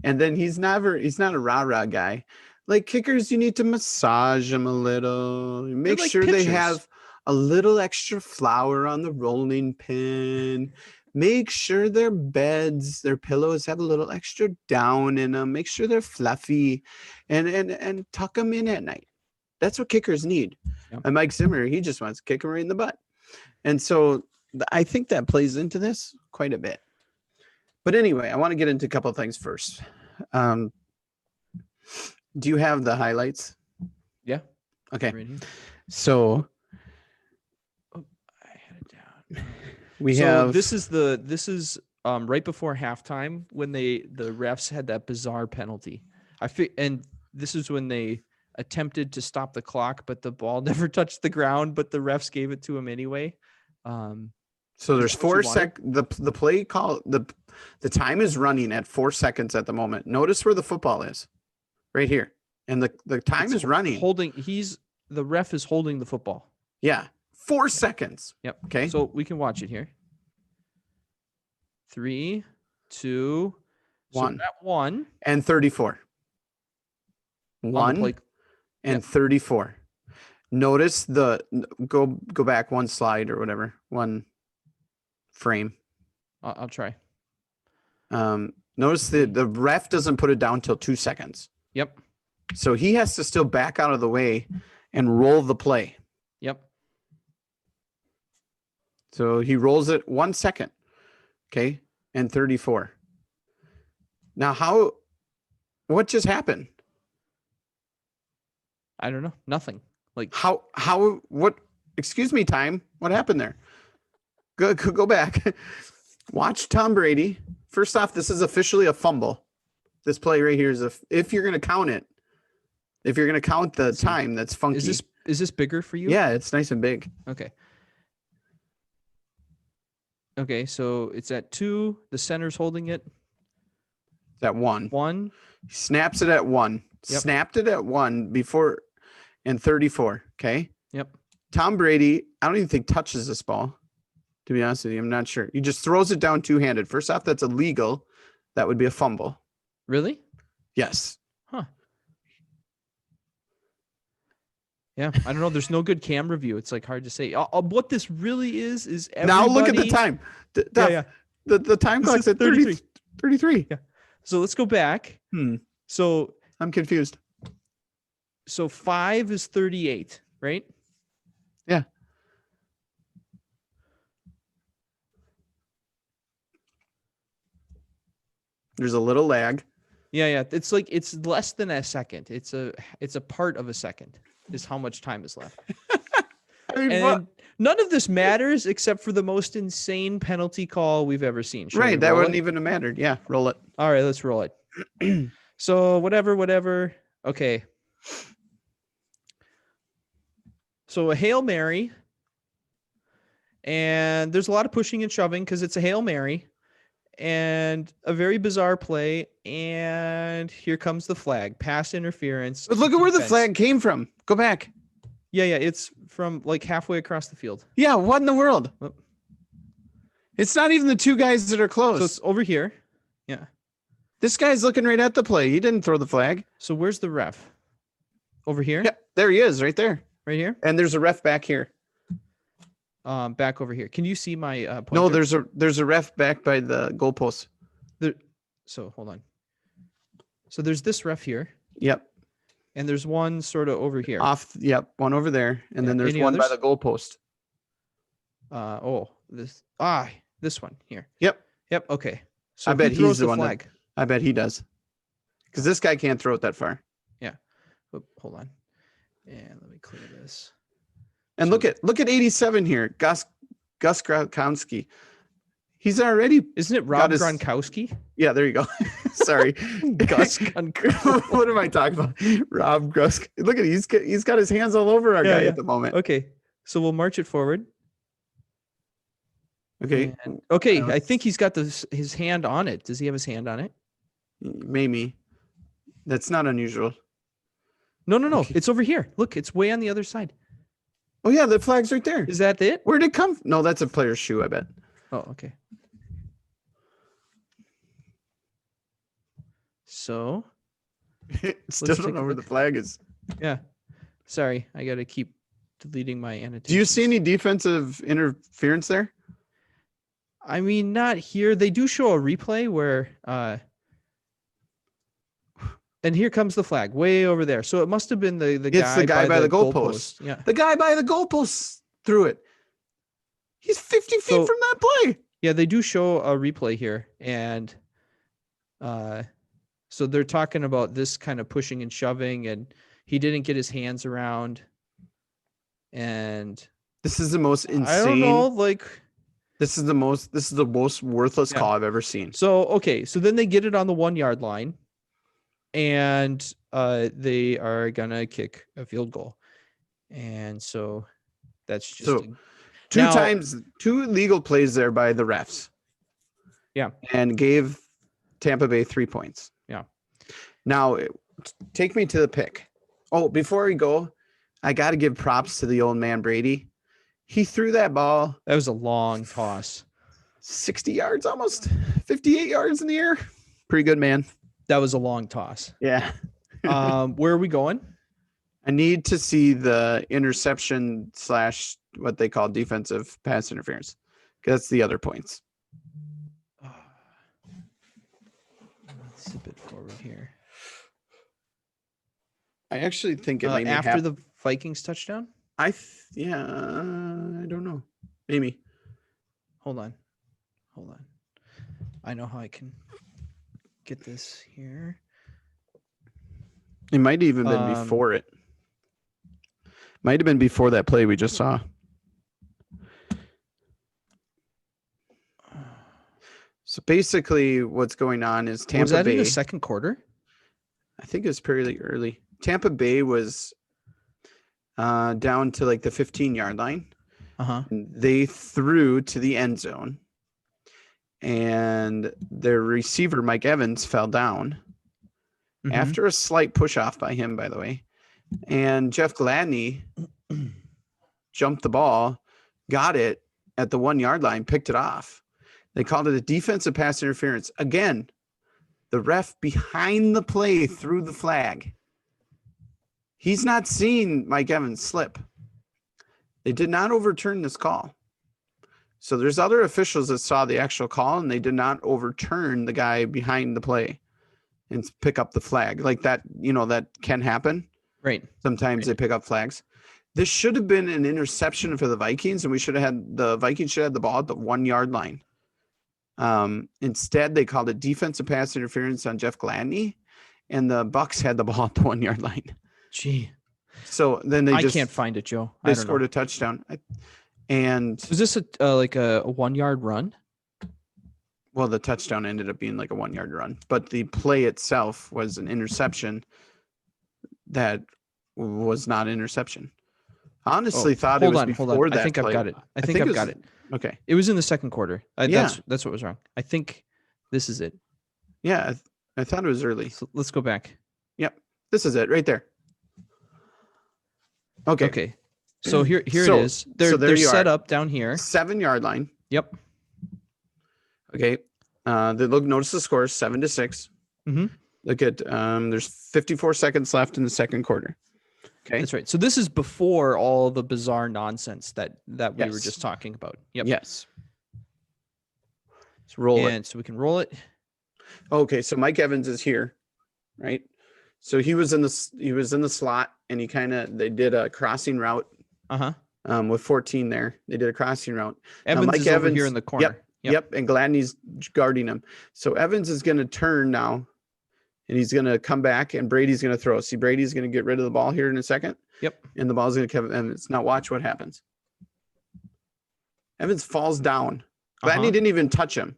And then he's not a rah-rah guy. Like kickers, you need to massage them a little. Make sure pitchers. They have a little extra flour on the rolling pin. Make sure their beds, their pillows have a little extra down in them. Make sure they're fluffy and tuck them in at night. That's what kickers need. Yep. And Mike Zimmer, he just wants to kick them right in the butt. And so I think that plays into this quite a bit. But anyway, I want to get into a couple of things first. Do you have the highlights? Yeah. Okay. So I had it down. This is right before halftime when the refs had that bizarre penalty. And this is when they attempted to stop the clock, but the ball never touched the ground, but the refs gave it to him anyway. So there's 4 seconds. The play call, the time is running at 4 seconds at the moment. Notice where the football is, right here, and the time is running. The ref is holding the football. Yeah, 4 seconds. Yep. Okay. So we can watch it here. 3, 2, 1. So at 1 and 34. 1 and 34. Notice go back one slide or whatever, one frame. I'll try. Notice the ref doesn't put it down till 2 seconds. Yep. So he has to still back out of the way and roll the play. Yep. So he rolls it 1 second. Okay. And 34. Now what just happened? I don't know. Nothing. Like what? Excuse me, time. What happened there? Go back. Watch Tom Brady. First off, this is officially a fumble. This play right here is if you're going to count it. If you're going to count the time, that's funky. Is this bigger for you? Yeah, it's nice and big. Okay. Okay, so it's at 2. The center's holding it. It's at 1. 1. He snaps it at 1. Yep. Snapped it at 1 before and 34. Okay. Yep. Tom Brady, I don't even think touches this ball. To be honest with you, I'm not sure. He just throws it down two-handed. First off, that's illegal. That would be a fumble. Really? Yes. Huh. Yeah, I don't know. There's no good camera view. It's like hard to say. What this really is everybody... Now look at the time. Yeah. The time clock's at 33. Yeah. So let's go back. So I'm confused. So 5 is 38, right? Yeah. There's a little lag. Yeah. It's like it's less than a second. It's a part of a second is how much time is left. And none of this matters except for the most insane penalty call we've ever seen. Right, that wouldn't even have mattered. Yeah, roll it. All right, let's roll it. So whatever. Okay. So a Hail Mary. And there's a lot of pushing and shoving because it's a Hail Mary. And a very bizarre play. And here comes the flag. Pass interference. But look at where the flag came from. Go back. Yeah. It's from like halfway across the field. Yeah, what in the world? Oh. It's not even the two guys that are close. So it's over here. Yeah. This guy's looking right at the play. He didn't throw the flag. So where's the ref? Over here? Yeah, there he is, right there. Right here? And there's a ref back here. Back over here. Can you see my pointer? No, there's a ref back by the goalpost. So hold on. So there's this ref here. Yep. And there's one sort of over here. One over there. And then there's Any one others? by the goalpost. This one here. Yep. Okay. So I bet he's the one flag? I bet he does. Because this guy can't throw it that far. Yeah. Hold on. And let me clear this. And look at 87 here. Gus Gronkowski. He's already Isn't it Rob Gronkowski? Yeah, there you go. Sorry. Gus Gronkowski. What am I talking about? Rob Gronkowski. Look at he's got his hands all over our guy at the moment. Okay. So we'll march it forward. Okay. I think he's got his hand on it. Does he have his hand on it? Maybe. That's not unusual. No. Okay. It's over here. Look, it's way on the other side. Oh, yeah, the flag's right there. Is that it? Where'd it come from? No, that's a player's shoe, I bet. Oh, okay. So. Still don't know where the flag is. Yeah. Sorry, I got to keep deleting my annotations. Do you see any defensive interference there? I mean, not here. They do show a replay where, and here comes the flag way over there. So it must have been the guy. It's the guy by the goalpost. Yeah. The guy by the goalpost threw it. He's 50 feet from that play. Yeah, they do show a replay here. And so they're talking about this kind of pushing and shoving, and he didn't get his hands around. And this is the most insane. I don't know, this is the most worthless call I've ever seen. So, okay. So then they get it on the 1 yard line, and they are going to kick a field goal. And so that's just two illegal plays there by the refs. Yeah. And gave Tampa Bay 3 points. Yeah. Now take me to the pick. Oh, before we go, I got to give props to the old man Brady. He threw that ball. That was a long toss. 60 yards, almost 58 yards in the air. Pretty good, man. That was a long toss. Yeah. Where are we going? I need to see the interception / what they call defensive pass interference. That's the other points. Let's zip it forward here. I actually think it might after the Vikings touchdown. I don't know. Maybe. Hold on. I know how I can get this here. It might even been before it. Might have been before that play we just saw. So basically what's going on is Tampa Bay. Was that in the second quarter? I think it was pretty early. Tampa Bay was down to like the 15-yard line. They threw to the end zone. And their receiver, Mike Evans, fell down after a slight push off by him, by the way. And Jeff Gladney jumped the ball, got it at the 1-yard line, picked it off. They called it a defensive pass interference. Again, the ref behind the play threw the flag. He's not seen Mike Evans slip. They did not overturn this call. So there's other officials that saw the actual call, and they did not overturn the guy behind the play and pick up the flag. Like that, that can happen. Right. Sometimes they pick up flags. This should have been an interception for the Vikings, and the Vikings should have had the ball at the 1-yard line. Instead, they called it defensive pass interference on Jeff Gladney, and the Bucs had the ball at the 1-yard line. Gee. So then I can't find it, Joe. They scored a touchdown. And was this like a 1-yard run? Well, the touchdown ended up being like a 1-yard run, but the play itself was an interception that was not an interception. I honestly thought it was before that. I think I've got it. I think I've got it. Okay. It was in the second quarter. That's what was wrong. I think this is it. Yeah, I thought it was early. So let's go back. Yep. This is it right there. Okay. So here it is. They're set up down here. 7-yard line. Yep. Okay. Notice the score, 7-6. Look at there's 54 seconds left in the second quarter. Okay. That's right. So this is before all the bizarre nonsense that we were just talking about. Yep. Yes. Let's roll it. And so we can roll it. Okay, so Mike Evans is here, right? So he was in the slot, and they did a crossing route. With 14 there, they did a crossing route. Evans is over here in the corner. Yep. And Gladney's guarding him. So Evans is going to turn now, and he's going to come back, and Brady's going to throw. See, Brady's going to get rid of the ball here in a second. Yep. And the ball's going to Kevin Evans. Now watch what happens. Evans falls down. Gladney didn't even touch him.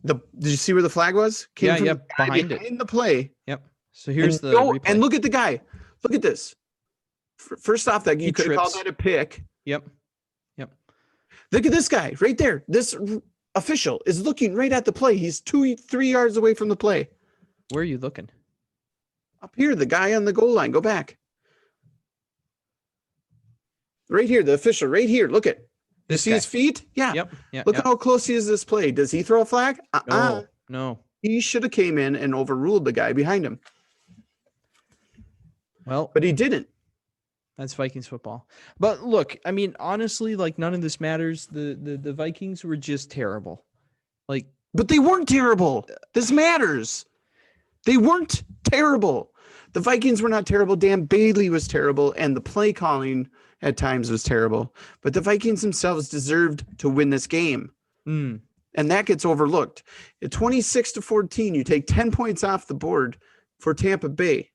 Did you see where the flag was? Behind the play. Yep. So here's the replay. And look at the guy. Look at this. First off, that you could have called that a pick. Yep. Look at this guy right there. This official is looking right at the play. He's 2-3 yards away from the play. Where are you looking? Up here, the guy on the goal line. Go back. Right here, the official. Right here. Look at. You see his feet? Yeah. Yep. Look at how close he is to this play. Does he throw a flag? No. He should have came in and overruled the guy behind him. Well, but he didn't. That's Vikings football. But look, I mean, honestly, like none of this matters. The Vikings were just terrible. But they weren't terrible. This matters. They weren't terrible. The Vikings were not terrible. Dan Bailey was terrible, and the play calling at times was terrible. But the Vikings themselves deserved to win this game. And that gets overlooked. At 26-14, you take 10 points off the board for Tampa Bay.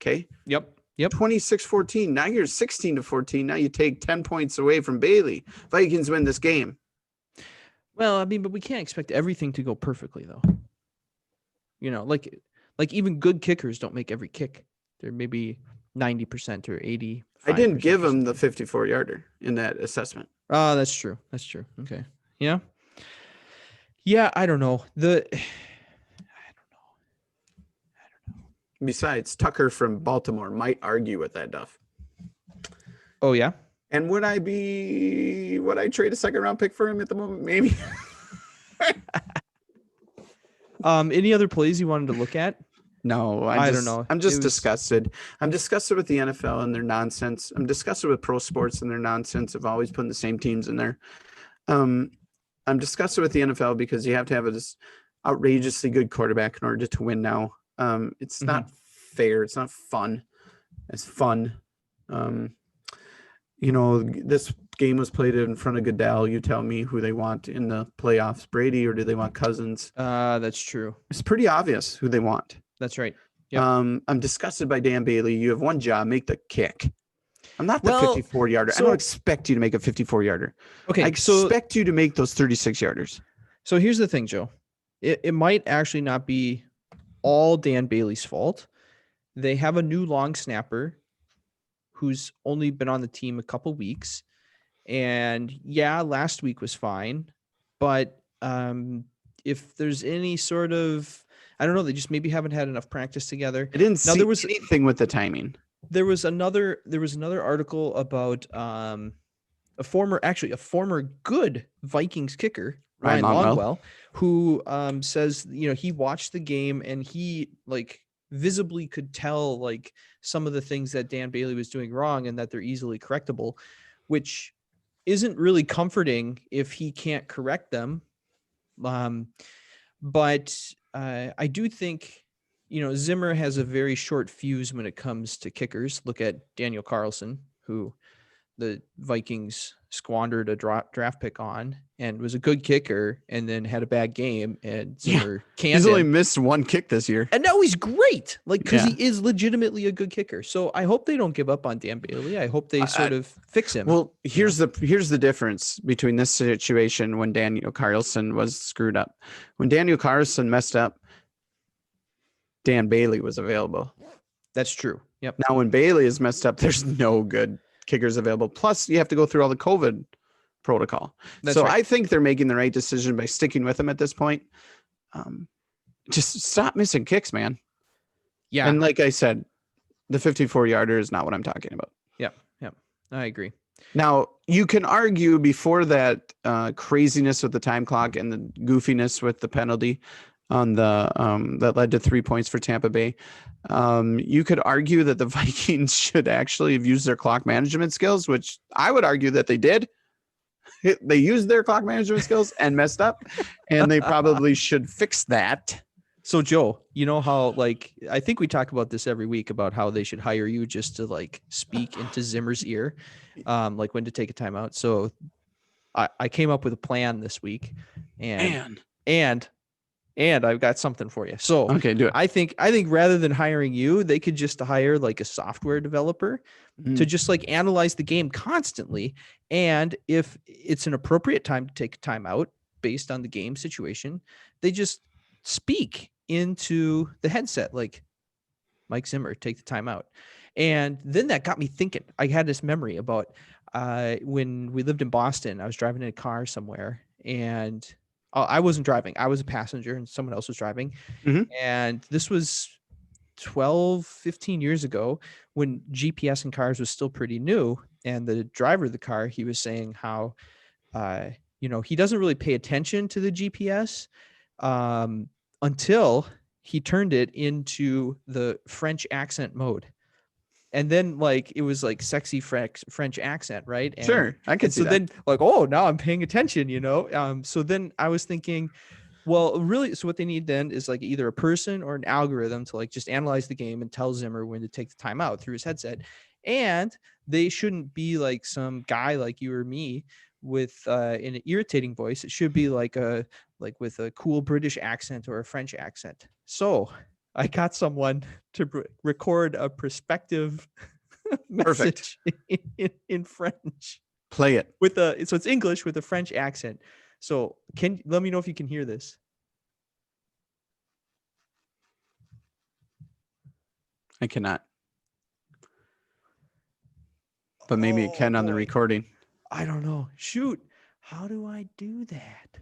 Okay? Yep. 26-14. Now you're 16-14. Now you take 10 points away from Bailey. Vikings win this game. Well, I mean, but we can't expect everything to go perfectly, though. Like even good kickers don't make every kick. They're maybe 90% or 80%. I didn't give him the 54-yarder in that assessment. Oh, that's true. Okay. Yeah. Yeah, I don't know. I don't know. Besides, Tucker from Baltimore might argue with that, Duff. Oh, yeah? And would I trade a second-round pick for him at the moment? Maybe. Any other plays you wanted to look at? No, I don't know. I'm just disgusted. I'm disgusted with the NFL and their nonsense. I'm disgusted with pro sports and their nonsense of always putting the same teams in there. I'm disgusted with the NFL because you have to have this outrageously good quarterback in order to win now. It's not fair. It's not fun. It's fun. This game was played in front of Goodell. You tell me who they want in the playoffs, Brady, or do they want Cousins? That's true. It's pretty obvious who they want. That's right. Yep. I'm disgusted by Dan Bailey. You have one job, make the kick. I'm not the Well, 54 yarder. I so don't expect you to make a 54 yarder. I okay, so expect you to make those 36 yarders. so here's the thing, Joe. It might actually not be all Dan Bailey's fault. They have a new long snapper who's only been on the team a couple weeks. And yeah, last week was fine. But if there's any sort of, I don't know, they just maybe haven't had enough practice together. I didn't Now see anything with the timing. There was another article about a former good Vikings kicker, Ryan Longwell, who says, he watched the game and he like visibly could tell like some of the things that Dan Bailey was doing wrong and that they're easily correctable, which isn't really comforting if he can't correct them. But I do think, Zimmer has a very short fuse when it comes to kickers. Look at Daniel Carlson, who the Vikings squandered a draft pick on and was a good kicker and then had a bad game, and Zimmer canned He's only him. missed one kick this year. And now he's great, because he is legitimately a good kicker. So I hope they don't give up on Dan Bailey. I hope they sort of fix him. Well, here's the difference between this situation when Daniel Carlson was screwed up. When Daniel Carlson messed up, Dan Bailey was available. That's true. Yep. Now, when Bailey is messed up, there's no good kickers available. Plus, you have to go through all the COVID protocol. That's right. I think they're making the right decision by sticking with him at this point. Just stop missing kicks, man. Yeah. And like I said, the 54-yarder is not what I'm talking about. Yep. I agree. Now, you can argue before that craziness with the time clock and the goofiness with the penalty on the that led to 3 points for Tampa Bay. You could argue that the Vikings should actually have used their clock management skills, which I would argue that they did. They used their clock management skills and messed up, and they probably should fix that. So, Joe, you know how, I think we talk about this every week about how they should hire you just to, speak into Zimmer's ear, when to take a timeout. So I came up with a plan this week, and I've got something for you. So, okay, do it. I think rather than hiring you, they could just hire a software developer to just analyze the game constantly. And if it's an appropriate time to take a timeout based on the game situation, they just speak into the headset, like, Mike Zimmer, take the timeout. And then that got me thinking. I had this memory about when we lived in Boston. I was driving in a car somewhere, and I wasn't driving. I was a passenger and someone else was driving. Mm-hmm. And this was 12, 15 years ago when GPS in cars was still pretty new. And the driver of the car, he was saying how, he doesn't really pay attention to the GPS until he turned it into the French accent mode. And then it was sexy French accent, right? And, sure, I could see that. Then now I'm paying attention, So then I was thinking, well, really, so what they need then is either a person or an algorithm to just analyze the game and tell Zimmer when to take the timeout through his headset. And they shouldn't be some guy like you or me with an irritating voice. It should be with a cool British accent or a French accent. So I got someone to record a perspective message in French. Play it so it's English with a French accent. So let me know if you can hear this. I cannot. But maybe it can on the recording. I don't know. Shoot. How do I do that?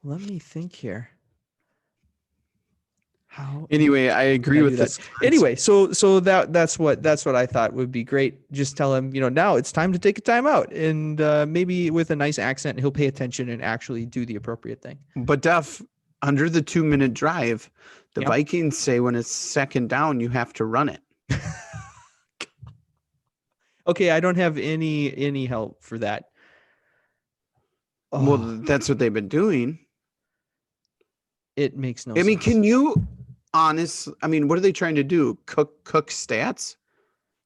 Let me think here. Anyway, I agree with this. Anyway, so that's what I thought would be great. Just tell him, now it's time to take a timeout, and maybe with a nice accent, he'll pay attention and actually do the appropriate thing. But Duff, under the 2-minute drive, the Vikings say when it's second down, you have to run it. Okay, I don't have any help for that. Oh. Well, that's what they've been doing. It makes no sense. I mean, can you what are they trying to do? Cook stats?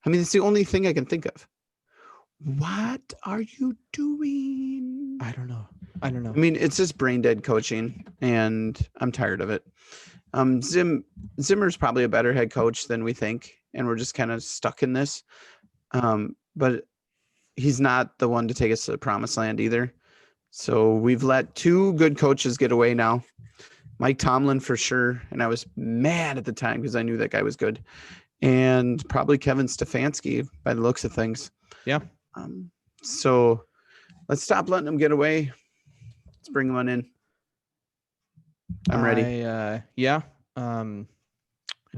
I mean, it's the only thing I can think of. What are you doing? I don't know. I mean, it's just brain dead coaching, and I'm tired of it. Zimmer's probably a better head coach than we think, and we're just kind of stuck in this. But he's not the one to take us to the promised land either. So we've let two good coaches get away now. Mike Tomlin for sure, and I was mad at the time because I knew that guy was good. And probably Kevin Stefanski by the looks of things. Yeah. So let's stop letting him get away. Let's bring him on in. I'm ready. Yeah. And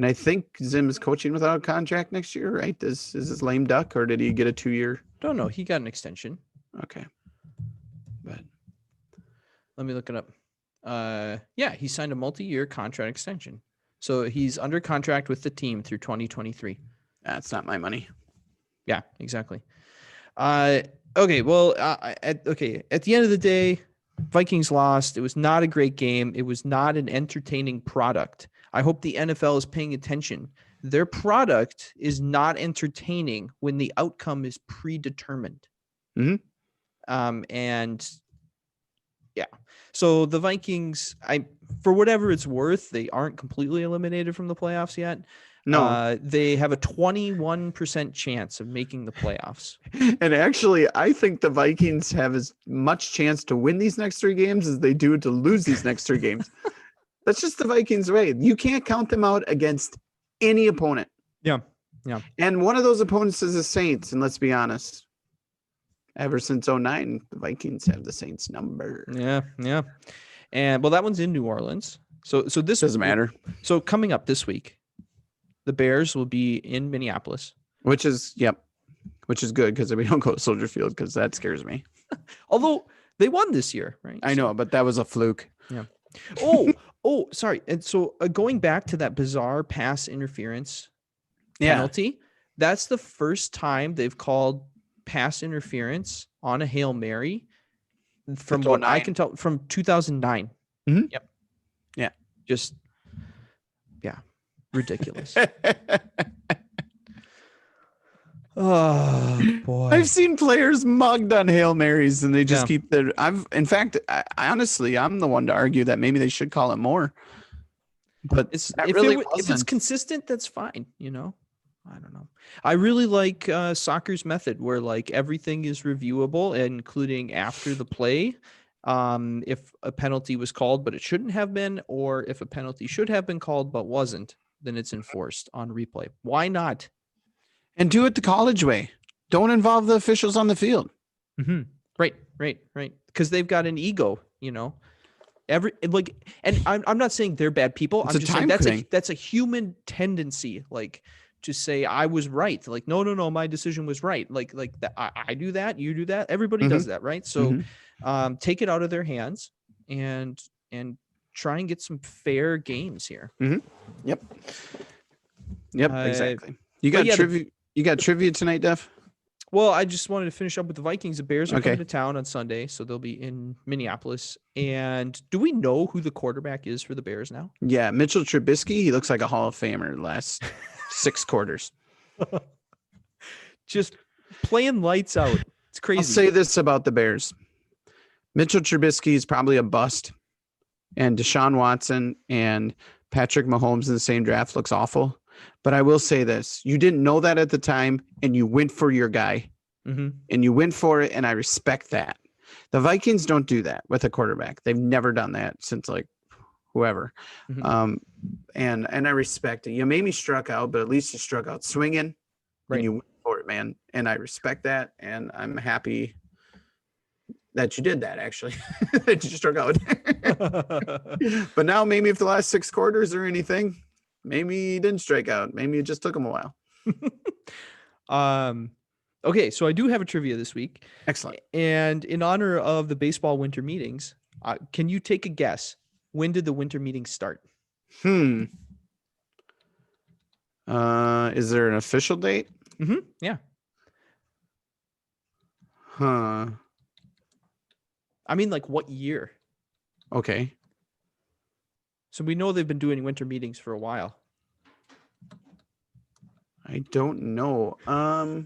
I think Zim is coaching without a contract next year, right? Is this lame duck, or did he get a 2-year? Don't know. He got an extension. Okay. But let me look it up. Yeah, he signed a multi-year contract extension. So he's under contract with the team through 2023. That's not my money. Yeah, exactly. Okay, well, at the end of the day, Vikings lost. It was not a great game. It was not an entertaining product. I hope the NFL is paying attention. Their product is not entertaining when the outcome is predetermined. Mm-hmm. And yeah, so the Vikings, for whatever it's worth, they aren't completely eliminated from the playoffs yet. No, they have a 21% chance of making the playoffs. And actually, I think the Vikings have as much chance to win these next 3 games as they do to lose these next 3 games. That's just the Vikings' way. You can't count them out against any opponent. Yeah. And one of those opponents is the Saints. And let's be honest, ever since 2009, the Vikings have the Saints number. Yeah. And well, that one's in New Orleans. So this doesn't matter. So coming up this week, the Bears will be in Minneapolis. Which is good because we don't go to Soldier Field because that scares me. Although they won this year, right? I know, but that was a fluke. Yeah. Sorry. And so going back to that bizarre pass interference penalty, that's the first time they've called pass interference on a Hail Mary from what I can tell from 2009. Mm-hmm. Yep. Yeah. Just, yeah. Ridiculous. Oh boy. I've seen players mugged on Hail Marys and they just keep their in fact, I honestly, I'm the one to argue that maybe they should call it more. But if it's consistent, that's fine, I don't know. I really like soccer's method where like everything is reviewable, including after the play. If a penalty was called but it shouldn't have been, or if a penalty should have been called but wasn't, then it's enforced on replay. Why not? And do it the college way. Don't involve the officials on the field. Mm-hmm. Right. Because they've got an ego, and I'm not saying they're bad people. I'm just saying that's a human tendency, like to say I was right. Like, no, my decision was right. Like that. I do that. You do that. Everybody does that, right? So, take it out of their hands and try and get some fair games here. Mm-hmm. Yep. Exactly. You got trivia. You got trivia tonight, Def? Well, I just wanted to finish up with the Vikings. The Bears are coming to town on Sunday, so they'll be in Minneapolis. And do we know who the quarterback is for the Bears now? Yeah, Mitchell Trubisky. He looks like a Hall of Famer the last 6 quarters. Just playing lights out. It's crazy. I'll say this about the Bears. Mitchell Trubisky is probably a bust. And Deshaun Watson and Patrick Mahomes in the same draft looks awful. But I will say this. You didn't know that at the time, and you went for your guy. Mm-hmm. And you went for it, and I respect that. The Vikings don't do that with a quarterback. They've never done that since, like, whoever. Mm-hmm. And I respect it. You made me struck out, but at least you struck out swinging. Right. And you went for it, man. And I respect that, and I'm happy that you did that, actually. That you struck out. But now maybe if the last 6 quarters or anything, maybe he didn't strike out. Maybe it just took him a while. Okay, so I do have a trivia this week. Excellent. And in honor of the baseball winter meetings, can you take a guess? When did the winter meetings start? Is there an official date? Mm-hmm. Yeah. Huh. I mean, like what year? Okay. So we know they've been doing winter meetings for a while. I don't know. I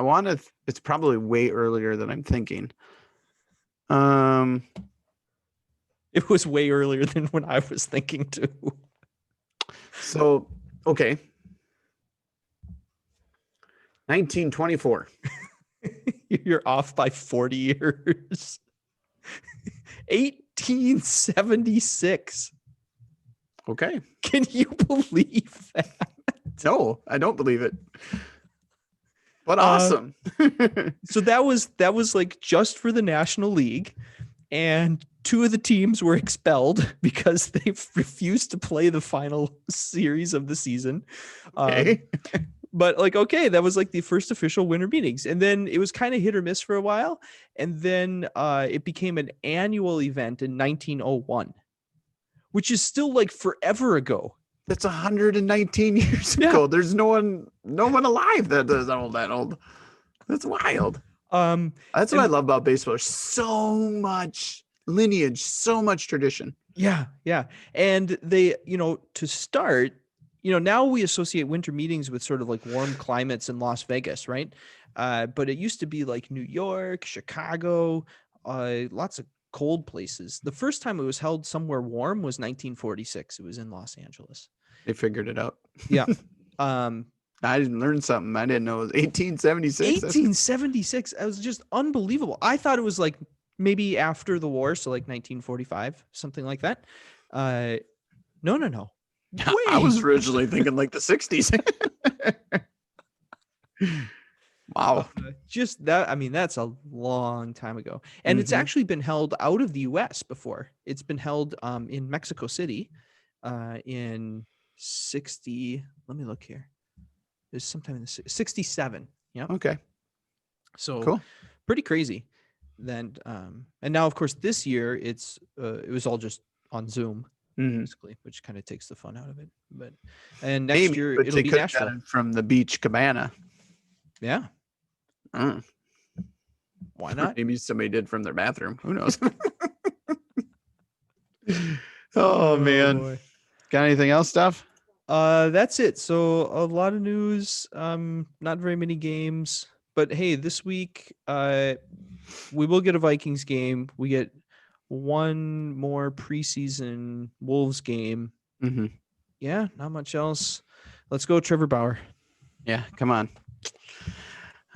want to. It's probably way earlier than I'm thinking. It was way earlier than when I was thinking too. So, okay. 1924. You're off by 40 years. 1876. Okay. Can you believe that? No, I don't believe it. But awesome. So that was like just for the National League, and two of the teams were expelled because they refused to play the final series of the season. Okay. But like, okay, that was like the first official winter meetings, and then it was kind of hit or miss for a while, and then it became an annual event in 1901, which is still like forever ago. That's 119 years ago. There's no one alive that is that old. That's wild. That's what I love about baseball. There's so much lineage, so much tradition. Yeah. And they, to start, now we associate winter meetings with sort of like warm climates in Las Vegas, right? But it used to be like New York, Chicago, lots of cold places. The first time it was held somewhere warm was 1946. It was in Los Angeles. They figured it out. Yeah. I didn't learn something. I didn't know it was 1876. 1876. It was just unbelievable. I thought it was like maybe after the war, so like 1945, something like that. No. I was originally thinking like the 60s. Wow. Just that. I mean, that's a long time ago. And it's actually been held out of the US before. It's been held in Mexico City in 60. Let me look here. There's sometime in the 67. Yeah. Okay. So cool. Pretty crazy. Then and now of course this year it was all just on Zoom. Basically, which kind of takes the fun out of it. But and next year it'll be Nashville from the beach cabana. Yeah. Why not? Maybe somebody did from their bathroom. Who knows? Oh man. Boy. Got anything else, Steph? That's it. So a lot of news. Not very many games. But hey, this week we will get a Vikings game. We get one more preseason Wolves game. Yeah, not much else. Let's go, Trevor Bauer. Yeah, come on.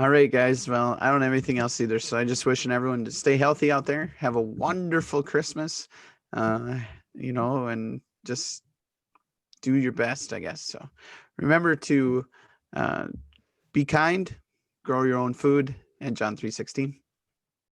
All right, guys. Well, I don't have anything else either. So I just wishing everyone to stay healthy out there. Have a wonderful Christmas. And just do your best, I guess. So remember to be kind, grow your own food, and John 3:16.